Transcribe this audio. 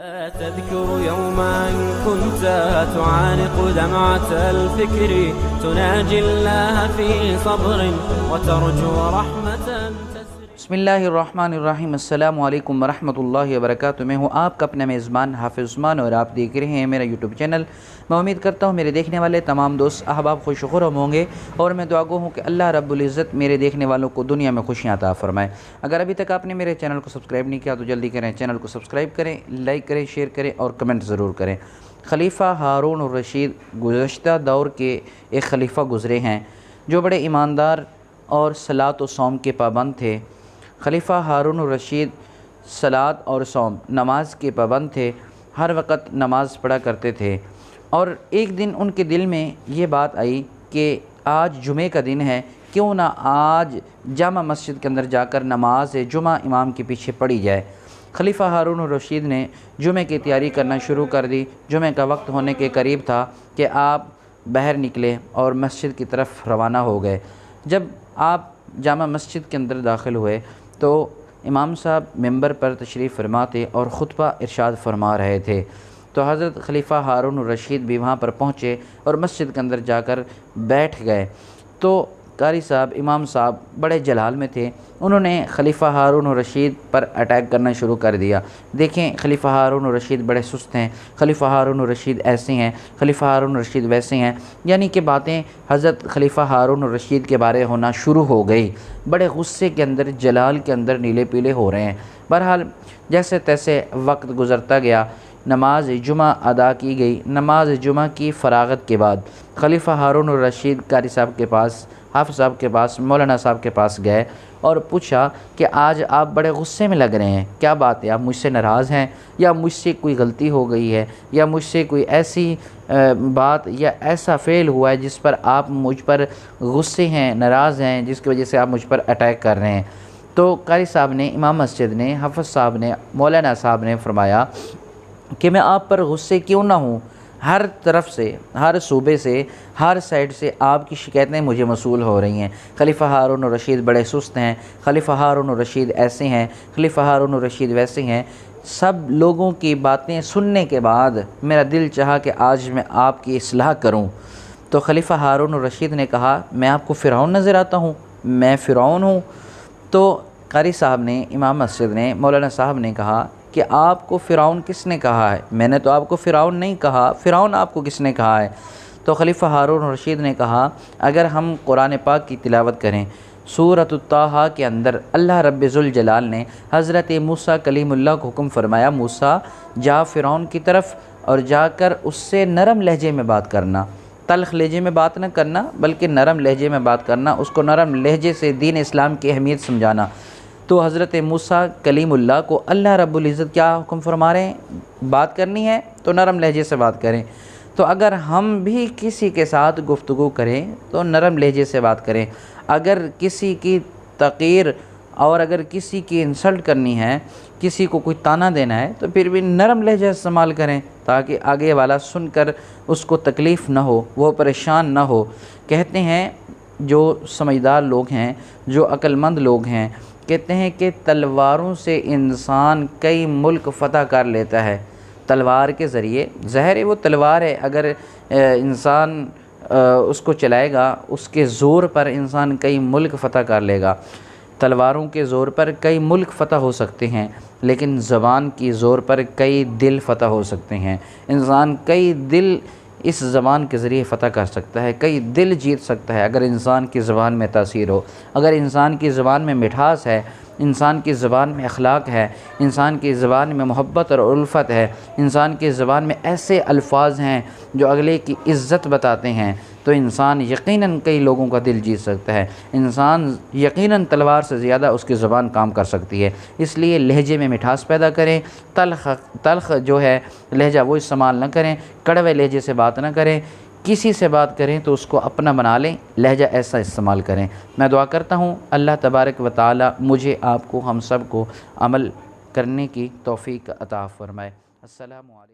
تذكر يوما كنت تعانق دمعة الفكر تناجي الله في صبر وترجو رحمة بسم اللہ الرحمن الرحیم۔ السلام علیکم ورحمۃ اللہ وبرکاتہ۔ میں ہوں آپ کا اپنا میزبان حافظ عثمان اور آپ دیکھ رہے ہیں میرا یوٹیوب چینل۔ میں امید کرتا ہوں میرے دیکھنے والے تمام دوست احباب خوش و خرم ہوں گے، اور میں دعا گو ہوں کہ اللہ رب العزت میرے دیکھنے والوں کو دنیا میں خوشیاں عطا فرمائے۔ اگر ابھی تک آپ نے میرے چینل کو سبسکرائب نہیں کیا تو جلدی کریں، چینل کو سبسکرائب کریں، لائک کریں، شیئر کریں اور کمنٹ ضرور کریں۔ خلیفہ ہارون الرشید گزشتہ دور کے ایک خلیفہ گزرے ہیں جو بڑے ایماندار اور صلاۃ و صوم کے پابند تھے۔ خلیفہ ہارون الرشید صلاۃ اور صوم نماز کے پابند تھے، ہر وقت نماز پڑھا کرتے تھے۔ اور ایک دن ان کے دل میں یہ بات آئی کہ آج جمعے کا دن ہے، کیوں نہ آج جامع مسجد کے اندر جا کر نماز جمعہ امام کے پیچھے پڑھی جائے۔ خلیفہ ہارون الرشید نے جمعے کی تیاری کرنا شروع کر دی۔ جمعے کا وقت ہونے کے قریب تھا کہ آپ باہر نکلے اور مسجد کی طرف روانہ ہو گئے۔ جب آپ جامع مسجد کے اندر داخل ہوئے تو امام صاحب ممبر پر تشریف فرما تھے اور خطبہ ارشاد فرما رہے تھے، تو حضرت خلیفہ ہارون الرشید بھی وہاں پر پہنچے اور مسجد کے اندر جا کر بیٹھ گئے۔ تو قاری صاحب امام صاحب بڑے جلال میں تھے، انہوں نے خلیفہ ہارون الرشید پر اٹیک کرنا شروع کر دیا۔ دیکھیں خلیفہ ہارون الرشید بڑے سست ہیں، خلیفہ ہارون الرشید ایسے ہیں، خلیفہ ہارون الرشید ویسے ہیں، یعنی کہ باتیں حضرت خلیفہ ہارون الرشید کے بارے ہونا شروع ہو گئی۔ بڑے غصے کے اندر، جلال کے اندر نیلے پیلے ہو رہے ہیں۔ بہرحال جیسے تیسے وقت گزرتا گیا، نماز جمعہ ادا کی گئی۔ نماز جمعہ کی فراغت کے بعد خلیفہ ہارون الرشید قاری صاحب کے پاس، حافظ صاحب کے پاس، مولانا صاحب کے پاس گئے اور پوچھا کہ آج آپ بڑے غصے میں لگ رہے ہیں، کیا بات ہے؟ آپ مجھ سے ناراض ہیں یا مجھ سے کوئی غلطی ہو گئی ہے یا مجھ سے کوئی ایسی بات یا ایسا فعل ہوا ہے جس پر آپ مجھ پر غصے ہیں، ناراض ہیں، جس کی وجہ سے آپ مجھ پر اٹیک کر رہے ہیں؟ تو قاری صاحب نے، امام مسجد نے، حافظ صاحب نے، مولانا صاحب نے فرمایا کہ میں آپ پر غصے کیوں نہ ہوں، ہر طرف سے، ہر صوبے سے، ہر سائڈ سے آپ کی شکایتیں مجھے موصول ہو رہی ہیں۔ خلیفہ ہارون الرشید بڑے سست ہیں، خلیفہ ہارون الرشید ایسے ہیں، خلیفہ ہارون الرشید ویسے ہیں۔ سب لوگوں کی باتیں سننے کے بعد میرا دل چاہا کہ آج میں آپ کی اصلاح کروں۔ تو خلیفہ ہارون الرشید نے کہا، میں آپ کو فرعون نظر آتا ہوں؟ میں فرعون ہوں؟ تو قاری صاحب نے، امام مسجد نے، مولانا صاحب نے کہا کہ آپ کو فرعون کس نے کہا ہے؟ میں نے تو آپ کو فرعون نہیں کہا، فرعون آپ کو کس نے کہا ہے؟ تو خلیفہ ہارون الرشید نے کہا، اگر ہم قرآن پاک کی تلاوت کریں، سورۃ طٰہٰ کے اندر اللہ رب ذوالجلال نے حضرت موسیٰ کلیم اللہ کو حکم فرمایا، موسیٰ جا فرعون کی طرف اور جا کر اس سے نرم لہجے میں بات کرنا، تلخ لہجے میں بات نہ کرنا بلکہ نرم لہجے میں بات کرنا، اس کو نرم لہجے سے دین اسلام کی اہمیت سمجھانا۔ تو حضرت موسیٰ کلیم اللہ کو اللہ رب العزت کیا حکم فرما رہے ہیں؟ بات کرنی ہے تو نرم لہجے سے بات کریں۔ تو اگر ہم بھی کسی کے ساتھ گفتگو کریں تو نرم لہجے سے بات کریں۔ اگر کسی کی تقریر اور اگر کسی کی انسلٹ کرنی ہے، کسی کو کوئی طعنہ دینا ہے تو پھر بھی نرم لہجہ استعمال کریں تاکہ آگے والا سن کر اس کو تکلیف نہ ہو، وہ پریشان نہ ہو۔ کہتے ہیں جو سمجھدار لوگ ہیں، جو عقل مند لوگ ہیں، کہتے ہیں کہ تلواروں سے انسان کئی ملک فتح کر لیتا ہے۔ تلوار کے ذریعے، ظاہر ہے وہ تلوار ہے، اگر انسان اس کو چلائے گا، اس کے زور پر انسان کئی ملک فتح کر لے گا۔ تلواروں کے زور پر کئی ملک فتح ہو سکتے ہیں، لیکن زبان کی زور پر کئی دل فتح ہو سکتے ہیں۔ انسان کئی دل اس زبان کے ذریعے فتح کر سکتا ہے، کئی دل جیت سکتا ہے اگر انسان کی زبان میں تاثیر ہو، اگر انسان کی زبان میں مٹھاس ہے، انسان کی زبان میں اخلاق ہے، انسان کی زبان میں محبت اور الفت ہے، انسان کی زبان میں ایسے الفاظ ہیں جو اگلے کی عزت بتاتے ہیں، تو انسان یقیناً کئی لوگوں کا دل جیت سکتا ہے۔ انسان یقیناً تلوار سے زیادہ اس کی زبان کام کر سکتی ہے۔ اس لیے لہجے میں مٹھاس پیدا کریں، تلخ جو ہے لہجہ وہ استعمال نہ کریں، کڑوے لہجے سے بات نہ کریں۔ کسی سے بات کریں تو اس کو اپنا بنا لیں، لہجہ ایسا استعمال کریں۔ میں دعا کرتا ہوں اللہ تبارک و تعالی مجھے، آپ کو، ہم سب کو عمل کرنے کی توفیق عطا فرمائے۔ السلام علیکم۔